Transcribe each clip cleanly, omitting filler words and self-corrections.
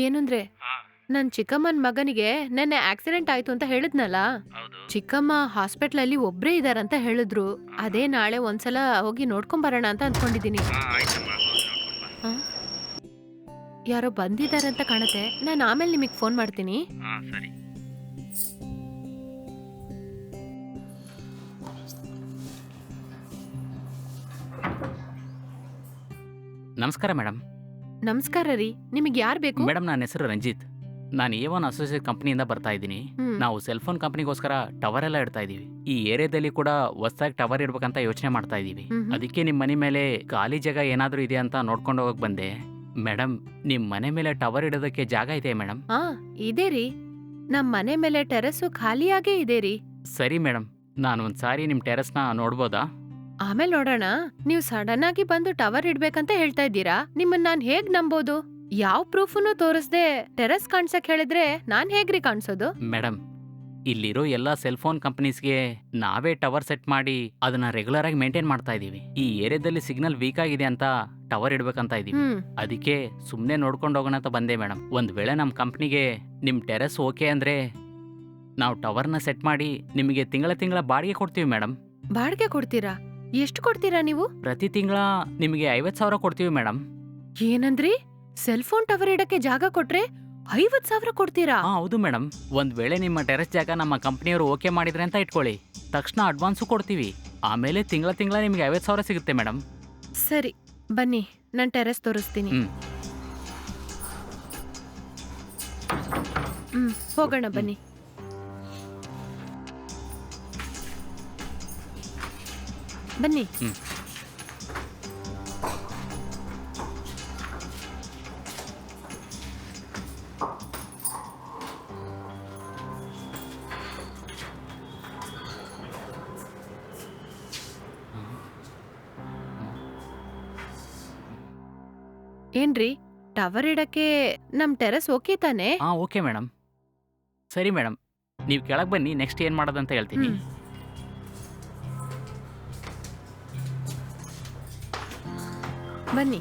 ಏನಂದ್ರೆ ಹಾ ನನ್ ಚಿಕ್ಕಮ್ಮನ್ ಮಗನಿಗೆ ನೆನ್ನೆ ಆಕ್ಸಿಡೆಂಟ್ ಆಯ್ತು ಅಂತ ಹೇಳಿದ್ನಲ್ಲ. ಹೌದು. ಚಿಕ್ಕಮ್ಮ ಹಾಸ್ಪಿಟ್ಲಲ್ಲಿ ಒಬ್ರೇ ಇದಾರಂತ ಹೇಳಿದ್ರು. ಅದೇ ನಾಳೆ ಒಂದ್ಸಲ ಹೋಗಿ ನೋಡ್ಕೊಂಡ್ ಬರೋಣ ಅಂತ ಅಂದ್ಕೊಂಡಿದೀನಿ. ಆಯ್ತಮ್ಮ, ಹೋಗಿ ನೋಡ್ಕೊಂಡು ಬಾ. ಆ? ಯಾರೋ ಬಂದಿದಾರಂತ ಕಾಣತ್ತೆ. ನಾನು ಆಮೇಲೆ ನಿಮಗ್ ಫೋನ್ ಮಾಡ್ತೀನಿ. ಸರಿ. ನಮಸ್ಕಾರ ಮೇಡಮ್. ನಮಸ್ಕಾರ ರೀ. ನಿಮಗೆ ಯಾರು ಬೇಕು? ಮೇಡಮ್, ನನ್ನ ಹೆಸರು ರಂಜಿತ್. ನಾನು A1 ಅಸೋಸಿಯೇಟ್ ಕಂಪ್ನಿಯಿಂದ ಬರ್ತಾ ಇದ್ದೀನಿ. ಹ್ಮ್. ನಾವು ಸೆಲ್ ಫೋನ್ ಕಂಪ್ನಿಗೋಸ್ಕರ ಟವರ್ ಎಲ್ಲ ಇಡ್ತಾ ಇದೀವಿ. ಈ ಏರಿಯಾದಲ್ಲಿ ಕೂಡ ಹೊಸದಾಗಿ ಟವರ್ ಇಡ್ಬೇಕಂತ ಯೋಚನೆ ಮಾಡ್ತಾ ಇದೀವಿ. ಹ್ಮ್. ಅದಕ್ಕೆ ನಿಮ್ಮ ಮನೆ ಮೇಲೆ ಖಾಲಿ ಜಾಗ ಏನಾದರೂ ಇದೆ ಅಂತ ನೋಡ್ಕೊಂಡು ಹೋಗಕ್ ಬಂದೆ. ಮೇಡಮ್, ನಿಮ್ಮ ಮನೆ ಮೇಲೆ ಟವರ್ ಇಡೋದಕ್ಕೆ ಜಾಗ ಇದೆ ಮೇಡಮ್? ಆ, ಇದೆ ರೀ. ನಮ್ ಮನೆ ಮೇಲೆ ಟೆರೆಸ್ಸು ಖಾಲಿಯಾಗೇ ಇದೆ ರೀ. ಸರಿ ಮೇಡಮ್, ನಾನು ಒಂದ್ಸಾರಿ ನಿಮ್ಮ ಟೆರೆಸ್ನ ನೋಡ್ಬೋದಾ? ಆಮೇಲೆ ನೋಡೋಣ. ನೀವು ಸಡನ್ ಆಗಿ ಬಂದು ಟವರ್ ಇಡ್ಬೇಕಂತ ಹೇಳ್ತಾ ಇದ್ದೀರಾ. ನಿಮ್ಮನ್ನ ನಾನ್ ಹೇಗ್ ನಂಬೋದು? ಯಾವ ಪ್ರೂಫ್ನು ತೋರಿಸ್ದೆ ಟೆರೆಸ್ ಕಾಣ್ಸಕ್ ಹೇಳಿದ್ರೆ ನಾನ್ ಹೇಗ್ರಿ ಕಾಣ್ಸೋದು? ಮೇಡಮ್, ಇಲ್ಲಿರೋ ಎಲ್ಲ ಸೆಲ್ ಫೋನ್ ಕಂಪನೀಸ್ಗೆ ನಾವೇ ಟವರ್ ಸೆಟ್ ಮಾಡಿ ಅದನ್ನ ರೆಗ್ಯುಲರ್ ಆಗಿ ಮೇಂಟೈನ್ ಮಾಡ್ತಾ ಇದೀವಿ. ಈ ಏರಿಯಾದಲ್ಲಿ ಸಿಗ್ನಲ್ ವೀಕ್ ಆಗಿದೆ ಅಂತ ಟವರ್ ಇಡ್ಬೇಕಂತ ಇದೀವಿ. ಹ್ಮ್. ಅದಕ್ಕೆ ಸುಮ್ಮನೆ ನೋಡ್ಕೊಂಡು ಹೋಗೋಣ ಅಂತ ಬಂದೆ ಮೇಡಮ್. ಒಂದ್ ವೇಳೆ ನಮ್ಮ ಕಂಪ್ನಿಗೆ ನಿಮ್ಮ ಟೆರೆಸ್ ಓಕೆ ಅಂದ್ರೆ ನಾವು ಟವರ್ನ ಸೆಟ್ ಮಾಡಿ ನಿಮಗೆ ತಿಂಗಳ ಬಾಡಿಗೆ ಕೊಡ್ತೀವಿ ಮೇಡಮ್. ಬಾಡ್ಗೆ ಕೊಡ್ತೀರಾ? ಎಷ್ಟು ಕೊಡ್ತೀರಾ ನೀವು? ಪ್ರತಿ ತಿಂಗಳ ನಿಮಗೆ 50,000 ಕೊಡ್ತೀವಿ ಮೇಡಮ್. ಏನಂದ್ರಿ? ಸೆಲ್ ಫೋನ್ ಟವರ್ ಇಡಕ್ಕೆ ಜಾಗ ಕೊಟ್ರೆ 50,000 ಕೊಡ್ತೀರಾ? ಹೌದು ಮೇಡಮ್. ಒಂದ್ ವೇಳೆ ನಿಮ್ಮ ಟೆರೆಸ್ ಜಾಗ ನಮ್ಮ ಕಂಪ್ನಿಯವರು ಓಕೆ ಮಾಡಿದ್ರೆ ಅಂತ ಇಟ್ಕೊಳ್ಳಿ, ತಕ್ಷಣ ಅಡ್ವಾನ್ಸು ಕೊಡ್ತೀವಿ. ಆಮೇಲೆ ತಿಂಗಳ ನಿಮಗೆ 50,000 ಸಿಗುತ್ತೆ ಮೇಡಮ್. ಸರಿ, ಬನ್ನಿ ನಾನ್ ಟೆರೆಸ್ ತೋರಿಸ್ತೀನಿ. ಹೋಗೋಣ ಬನ್ನಿ. ಬನ್ನಿ. ಏನ್ರಿ, ಟವರ್ ಇಡಕ್ಕೆ ನಮ್ ಟೆರೆಸ್ ಓಕೆ ತಾನೆ? Okay madam. ಸರಿ ಮೇಡಮ್, ನೀವು ಕೆಳಗೆ ಬನ್ನಿ, ನೆಕ್ಸ್ಟ್ ಏನು ಮಾಡೋದಂತ ಹೇಳ್ತೀನಿ. ಹ್ಮ್. ಬನ್ನಿ.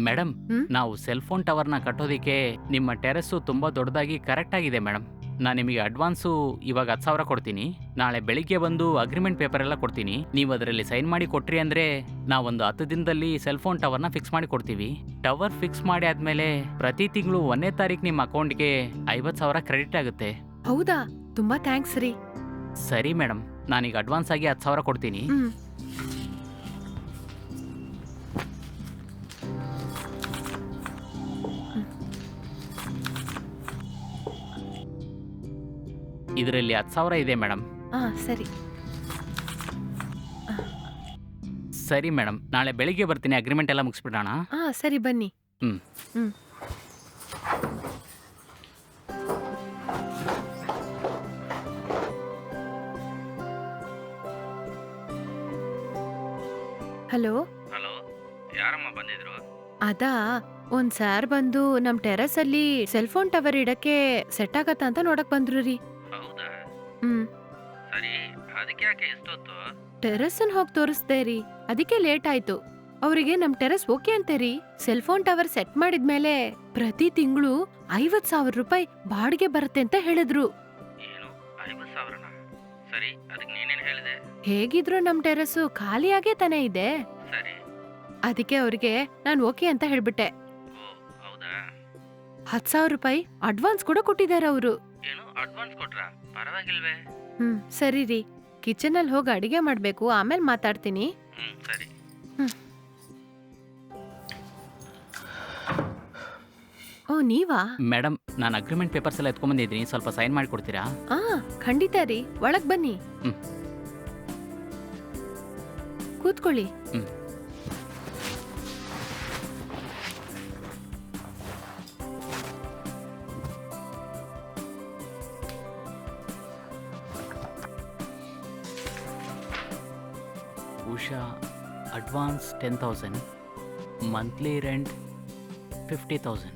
ಮೇಡಮ್, ಹ್ಮ್? ನಾವು ಸೆಲ್ ಫೋನ್ ಟವರ್ನ ಕಟ್ಟೋದಿಕ್ಕೆ ನಿಮ್ಮ ಟೆರೆಸ್ಸು ತುಂಬ ದೊಡ್ಡದಾಗಿ ಕರೆಕ್ಟ್ ಆಗಿದೆ ಮೇಡಮ್. ನಾನು ನಿಮಗೆ ಅಡ್ವಾನ್ಸು ಇವಾಗ 10,000 ಕೊಡ್ತೀನಿ. ನಾಳೆ ಬೆಳಿಗ್ಗೆ ಬಂದು ಅಗ್ರಿಮೆಂಟ್ ಪೇಪರ್ ಎಲ್ಲ ಕೊಡ್ತೀನಿ. ನೀವು ಅದರಲ್ಲಿ ಸೈನ್ ಮಾಡಿ ಕೊಟ್ರಿ ಅಂದರೆ ನಾವೊಂದು 10 ದಿನದಲ್ಲಿ ಸೆಲ್ ಫೋನ್ ಟವರ್ನ ಫಿಕ್ಸ್ ಮಾಡಿ ಕೊಡ್ತೀವಿ. ಟವರ್ ಫಿಕ್ಸ್ ಮಾಡಿ ಆದಮೇಲೆ ಪ್ರತಿ ತಿಂಗಳು 1ನೇ ತಾರೀಕು ನಿಮ್ಮ ಅಕೌಂಟ್ಗೆ 50,000 ಕ್ರೆಡಿಟ್ ಆಗುತ್ತೆ. ಹೌದಾ? ತುಂಬಾ ಥ್ಯಾಂಕ್ಸ್ ರೀ. ಸರಿ ಮೇಡಮ್, ನಾನೀಗ ಅಡ್ವಾನ್ಸ್ ಆಗಿ 10,000 ಕೊಡ್ತೀನಿ. ಹ್ಮ್. ಇದರಲ್ಲಿ 10,000 ಇದೆ ಮೇಡಮ್. ಸರಿ. ಸರಿ ಮೇಡಮ್, ನಾಳೆ ಬೆಳಿಗ್ಗೆ ಬರ್ತೀನಿ, ಅಗ್ರಿಮೆಂಟ್ ಎಲ್ಲ ಮುಗಿಸ್ಬಿಡೋಣ. ಸರಿ ಬನ್ನಿ. ಹ್ಮ್. ಹ್ಮ್. ಹಲೋ. ಹಲೋ, ಯಾರಮ್ಮ ಬಂದಿದ್ರು? ಅದಾ, ಒಂದ್ ಸಾರ್ ಬಂದು ನಮ್ ಟೆರೆಸ್ ಅಲ್ಲಿ ಸೆಲ್ ಫೋನ್ ಟವರ್ ಇಡಕ್ಕೆ ಸೆಟ್ ಆಗತ್ತಾ ಅಂತ ನೋಡಕ್ ಬಂದ್ರು ರೀ. ಹೌದಾ? ಹ್ಮ್. ಸರಿ, ಅದಕ್ಕೆ ಯಾಕೆ ಎಷ್ಟೊತ್ತು? ಟೆರೆಸ್ ಹೋಗಿ ತೋರಿಸ್ದೆ ರೀ, ಅದಕ್ಕೆ ಲೇಟ್ ಆಯ್ತು. ಅವರಿಗೆ ನಮ್ ಟೆರೆಸ್ ಓಕೆ ಅಂತೆ ರೀ. ಸೆಲ್ ಫೋನ್ ಟವರ್ ಸೆಟ್ ಮಾಡಿದ್ಮೇಲೆ ಪ್ರತಿ ತಿಂಗಳು 50,000 ರೂಪಾಯಿ ಬಾಡಿಗೆ ಬರುತ್ತೆ ಅಂತ ಹೇಳಿದ್ರು. ಏನು, 50,000? ಸರಿ, ಅದಕ್ಕೆ ನೀನೇನು ಹೇಳಿದೆ? ಹೇಗಿದ್ರು ನಮ್ ಟೆರೆಸ್ ಖಾಲಿಯಾಗೇ ತಾನೇ ಇದೆ. ಸರಿ. ಅದಕ್ಕೆ ಅವ್ರಿಗೆ ನಾನ್ ಓಕೆ ಅಂತ ಹೇಳ್ಬಿಟ್ಟೆ. ಓ, ಹೌದಾ? 10,000 ರೂಪಾಯಿ ಅಡ್ವಾನ್ಸ್ ಕೂಡ ಕೊಟ್ಟಿದ್ದಾರೆ ಅವರು. ಏನು, ಅಡ್ವಾನ್ಸ್ ಕೊಟ್ರಾ? ಪರವಾಗಿಲ್ವೇ? ಸರಿ ರೀ, ಕಿಚನ್ ಅಲ್ಲಿ ಹೋಗಿ ಅಡಿಗೆ ಮಾಡ್ಬೇಕು, ಆಮೇಲೆ ಮಾತಾಡ್ತೀನಿ. ಸರಿ. ಓ, ನೀವಾ? ಮೇಡಮ್, ನಾನು ಅಗ್ರಿಮೆಂಟ್ ಪೇಪರ್ಸ್ ಎಲ್ಲ ಎತ್ಕೊಂಡ್ಬಂದಿದ್ದೀನಿ, ಸ್ವಲ್ಪ ಸೈನ್ ಮಾಡಿ ಕೊಡ್ತೀರಾ? ಖಂಡಿತ ರೀ, ಒಳಗ್ ಬನ್ನಿ. ಕೂತ್ಕೊಳ್ಳಿ. Usha, advance 10,000, monthly rent 50,000.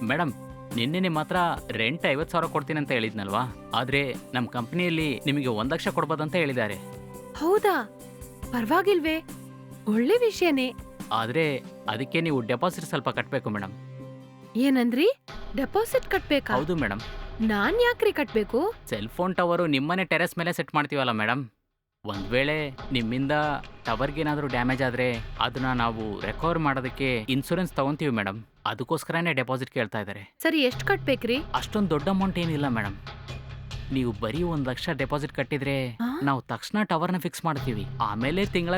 Madam, ನಿನ್ನೆ ನಿಮ್ಮ ಹತ್ರ ರೆಂಟ್ 50,000 ಕೊಡ್ತೀನಿ ಅಂತ ಹೇಳಿದ್ನಲ್ವಾ, ಆದ್ರೆ ನಮ್ಮ ಕಂಪ್ನಿಯಲ್ಲಿ ನಿಮಗೆ 1 ಲಕ್ಷ ಕೊಡ್ಬೋದಂತ ಹೇಳಿದ್ದಾರೆ. ಹೌದಾ? ಪರವಾಗಿಲ್ವೇ, ಒಳ್ಳೆ ವಿಷಯನೇ. ಆದ್ರೆ ಅದಕ್ಕೆ ನೀವು ಡೆಪಾಸಿಟ್ ಸ್ವಲ್ಪ ಕಟ್ಟಬೇಕು ಮೇಡಮ್. ಏನಂದ್ರಿ? ಡೆಪಾಸಿಟ್ ಕಟ್ಬೇಕಾ? ಹೌದು ಮೇಡಮ್. ನಾನ್ ಯಾಕ್ರಿ ಕಟ್ಬೇಕು? ಸೆಲ್ ಫೋನ್ ಟವರು ನಿಮ್ಮನೆ ಟೆರೆಸ್ ಮೇಲೆ ಸೆಟ್ ಮಾಡ್ತೀವಲ್ಲ ಮೇಡಮ್, ಒಂದ್ ವೇಳೆ ನಿಮ್ಮಿಂದ ಟವರ್ಗೇನಾದರೂ ಡ್ಯಾಮೇಜ್ ಆದರೆ ಅದನ್ನ ನಾವು ರಿಕವರ್ ಮಾಡೋದಕ್ಕೆ ಇನ್ಶೂರೆನ್ಸ್ ತಗೊಂತೀವಿ ಮೇಡಮ್. ಅದಕ್ಕೋಸ್ಕರನೇ ಡೆಪಾಸಿಟ್ ಕೇಳ್ತಾ ಇದ್ದಾರೆ. ಸರಿ, ಎಷ್ಟು ಕಟ್ಬೇಕ್ರಿ? ಅಷ್ಟೊಂದು ದೊಡ್ಡ ಅಮೌಂಟ್ ಏನಿಲ್ಲ ಮೇಡಮ್. ನೀವು ಬರೀ 1 ಲಕ್ಷ ಡೆಪಾಸಿಟ್ ಕಟ್ಟಿದ್ರೆ ಆ? ನಾವು ತಕ್ಷಣ ಟವರ್ನ ಫಿಕ್ಸ್ ಮಾಡ್ತೀವಿ. ಆಮೇಲೆ ತಿಂಗಳ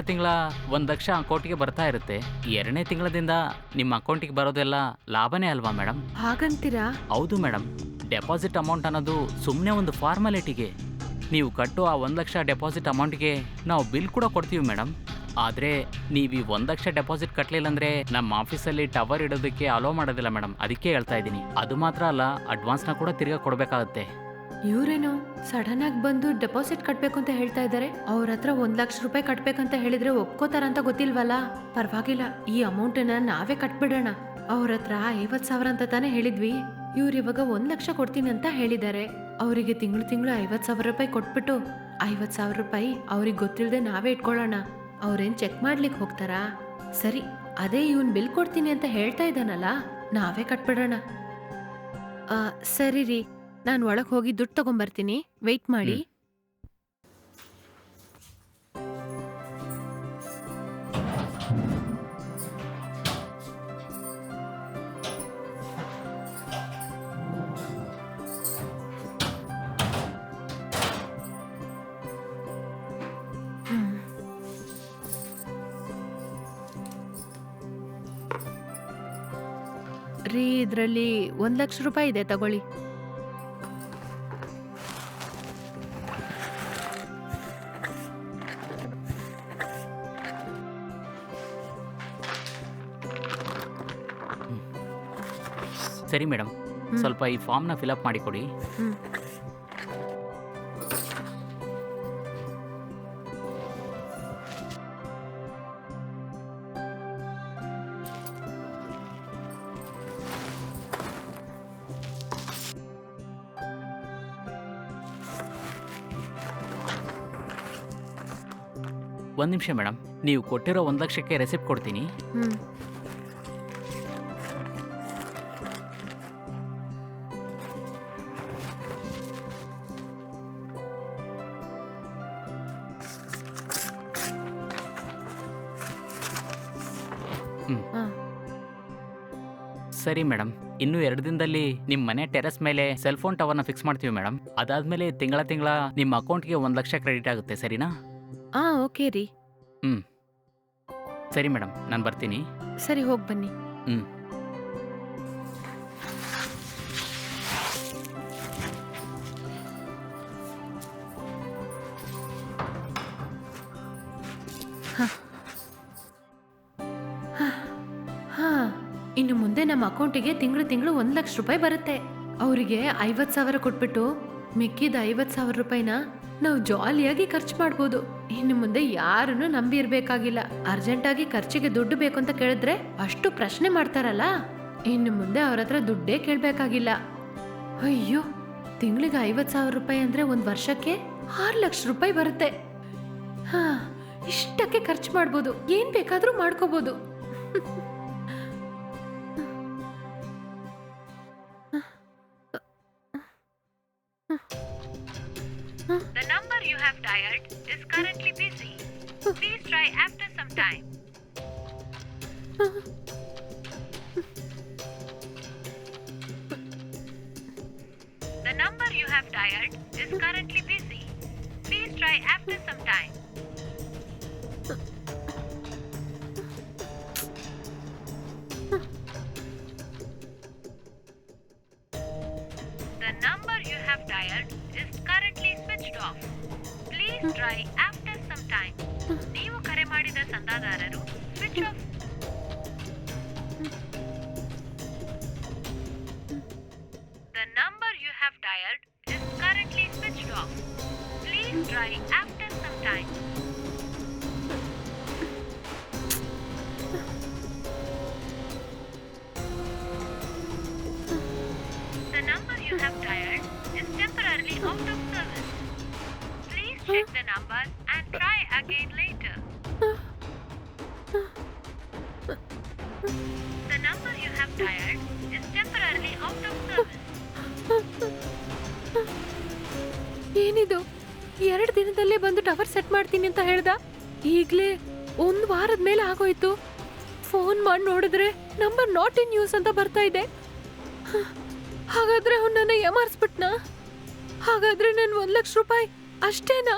1 ಲಕ್ಷ ಅಕೌಂಟಿಗೆ ಬರ್ತಾ ಇರುತ್ತೆ. 2ನೇ ತಿಂಗಳದಿಂದ ನಿಮ್ಮ ಅಕೌಂಟಿಗೆ ಬರೋದೆಲ್ಲ ಲಾಭನೇ ಅಲ್ವಾ ಮೇಡಮ್? ಹಾಗಂತೀರಾ? ಹೌದು ಮೇಡಮ್. ಡೆಪಾಸಿಟ್ ಅಮೌಂಟ್ ಅನ್ನೋದು ಸುಮ್ಮನೆ ಒಂದು ಫಾರ್ಮಾಲಿಟಿಗೆ. ನೀವು ಕಟ್ಟೋ ಆ 1 ಲಕ್ಷ ಡೆಪಾಸಿಟ್ ಅಮೌಂಟ್ಗೆ ನಾವು ಬಿಲ್ ಕೂಡ ಕೊಡ್ತೀವಿ ಮೇಡಮ್. ಆದರೆ ನೀವು ಈ 1 ಲಕ್ಷ ಡೆಪಾಸಿಟ್ ಕಟ್ಟಲಿಲ್ಲ ಅಂದರೆ ನಮ್ಮ ಆಫೀಸಲ್ಲಿ ಟವರ್ ಇಡೋದಕ್ಕೆ ಅಲೋ ಮಾಡೋದಿಲ್ಲ ಮೇಡಮ್. ಅದಕ್ಕೆ ಹೇಳ್ತಾ ಇದ್ದೀನಿ. ಅದು ಮಾತ್ರ ಅಲ್ಲ, ಅಡ್ವಾನ್ಸ್ನ ಕೂಡ ತಿರ್ಗಾ ಕೊಡಬೇಕಾಗುತ್ತೆ. ಇವ್ರೇನು ಸಡನ್ ಆಗಿ ಬಂದು ಡೆಪಾಸಿಟ್ ಕಟ್ಬೇಕು ಅಂತ ಹೇಳ್ತಾ ಇದ್ದಾರೆ? ಅವ್ರ ಹತ್ರ 1 ಲಕ್ಷ ರೂಪಾಯಿ ಕಟ್ಬೇಕಂತ ಹೇಳಿದ್ರೆ ಒಪ್ಕೋತಾರಂತ ಗೊತ್ತಿಲ್ವಲ್ಲ. ಪರವಾಗಿಲ್ಲ, ಈ ಅಮೌಂಟನ್ನ ನಾವೇ ಕಟ್ಬಿಡೋಣ. ಅವ್ರ ಹತ್ರ 50,000 ಅಂತ ತಾನೇ ಹೇಳಿದ್ವಿ. ಇವ್ರಿವಾಗ 1 ಲಕ್ಷ ಕೊಡ್ತೀನಿ ಅಂತ ಹೇಳಿದ್ದಾರೆ. ಅವರಿಗೆ ತಿಂಗಳು 50,000 ರೂಪಾಯಿ ಕೊಟ್ಬಿಟ್ಟು 50,000 ರೂಪಾಯಿ ಅವ್ರಿಗೆ ಗೊತ್ತಿಲ್ಲದೆ ನಾವೇ ಇಟ್ಕೊಳ್ಳೋಣ. ಅವ್ರೇನ್ ಚೆಕ್ ಮಾಡ್ಲಿಕ್ಕೆ ಹೋಗ್ತಾರಾ? ಸರಿ, ಅದೇ ಇವನ್ ಬಿಲ್ ಕೊಡ್ತೀನಿ ಅಂತ ಹೇಳ್ತಾ ಇದ್ದಾನಲ್ಲ, ನಾವೇ ಕಟ್ಬಿಡೋಣ. ಸರಿ ರೀ, ನಾನು ಒಳಗೆ ಹೋಗಿ ದುಡ್ಡು ತಗೊಂಬರ್ತೀನಿ, ವೆಯ್ಟ್ ಮಾಡಿ. ರೀ, ಇದರಲ್ಲಿ 1 ಲಕ್ಷ ರೂಪಾಯಿ ಇದೆ, ತಗೊಳ್ಳಿ. ಸರಿ ಮೇಡಮ್, ಸ್ವಲ್ಪ ಈ ಫಾರ್ಮ್ನ ಫಿಲಪ್ ಮಾಡಿ ಕೊಡಿ. ಒಂದು ನಿಮಿಷ ಮೇಡಮ್, ನೀವು ಕೊಟ್ಟಿರೋ 1 ಲಕ್ಷಕ್ಕೆ ರೆಸಿಪ್ಟ್ ಕೊಡ್ತೀನಿ. ಸರಿ ಮೇಡಮ್, ಇನ್ನು 2 ದಿನದಲ್ಲಿ ನಿಮ್ಮ ಮನೆ ಟೆರೆಸ್ ಮೇಲೆ ಸೆಲ್ ಫೋನ್ ಟವರ್ನ ಫಿಕ್ಸ್ ಮಾಡ್ತೀವಿ ಮೇಡಮ್. ಅದಾದ್ಮೇಲೆ ತಿಂಗಳ ನಿಮ್ಮ ಅಕೌಂಟ್ಗೆ 1 ಲಕ್ಷ ಕ್ರೆಡಿಟ್ ಆಗುತ್ತೆ, ಸರಿನಾ? ಓಕೆ ರೀ. ಸರಿ ಮೇಡಮ್, ನಾನು ಬರ್ತೀನಿ. ಸರಿ, ಹೋಗಿ ಬನ್ನಿ. ಇನ್ನು ಮುಂದೆ ನಮ್ಮ ಅಕೌಂಟಿಗೆ ತಿಂಗಳು 1 ಲಕ್ಷ ರೂಪಾಯಿ ಬರುತ್ತೆ. ಅವರಿಗೆ 50,000 ಕೊಟ್ಬಿಟ್ಟು ಮಿಕ್ಕಿದ 50,000 ರೂಪಾಯಿನ ನಾವು ಜಾಲಿಯಾಗಿ ಖರ್ಚು ಮಾಡ್ಬೋದು. ಇನ್ನು ಮುಂದೆ ಯಾರನ್ನು ನಂಬಿ ಇರ್ಬೇಕಾಗಿಲ್ಲ. ಅರ್ಜೆಂಟಾಗಿ ಖರ್ಚಿಗೆ ದುಡ್ಡು ಬೇಕು ಅಂತ ಕೇಳಿದ್ರೆ ಅಷ್ಟು ಪ್ರಶ್ನೆ ಮಾಡ್ತಾರಲ್ಲ, ಇನ್ನು ಮುಂದೆ ಅವ್ರ ಹತ್ರ ದುಡ್ಡೇ ಕೇಳಬೇಕಾಗಿಲ್ಲ. ಅಯ್ಯೋ, ತಿಂಗಳಿಗೆ 50,000 ರೂಪಾಯಿ ಅಂದ್ರೆ 1 ವರ್ಷಕ್ಕೆ 6 ಲಕ್ಷ ರೂಪಾಯಿ ಬರುತ್ತೆ. ಇಷ್ಟಕ್ಕೆ ಖರ್ಚು ಮಾಡ್ಬೋದು, ಏನ್ ಬೇಕಾದ್ರೂ ಮಾಡ್ಕೋಬಹುದು. The number you have dialed is currently busy. Please try after some time. The number you have dialed is currently busy. Please try after some time. The number you have dialed is currently switched off. Please try after some time. ನೀವು ಕರೆ ಮಾಡಿದ ಸಂದಾದಾರರು switch off. The number you have dialed is currently switched off. Please try after some time. check the number and try again later. The number you have dialed is temporarily out of service. ಏನಿದು 2 ದಿನದಲ್ಲೇ ಬಂದು tower set ಮಾಡ್ತೀನಿ ಅಂತ ಹೇಳ್ದ. ಈಗ್ಲೇ 1 ವಾರದ ಮೇಲೆ ಆಗೋಯ್ತು. ಫೋನ್ ಮಾಡಿ ನೋಡಿದ್ರೆ ನಂಬರ್ ನಾಟ್ ಇನ್ ಯೂಸ್ ಅಂತ ಬರ್ತಾ ಇದೆ. ಹಾಗಾದ್ರೆ ಅವನನ್ನ ಏಮಾರಿಸ್ಬಿಟ್ನಾ? ಹಾಗಾದ್ರೆ ನನ್ 1 ಲಕ್ಷ ರೂಪಾಯಿ ಅಷ್ಟೇನಾ?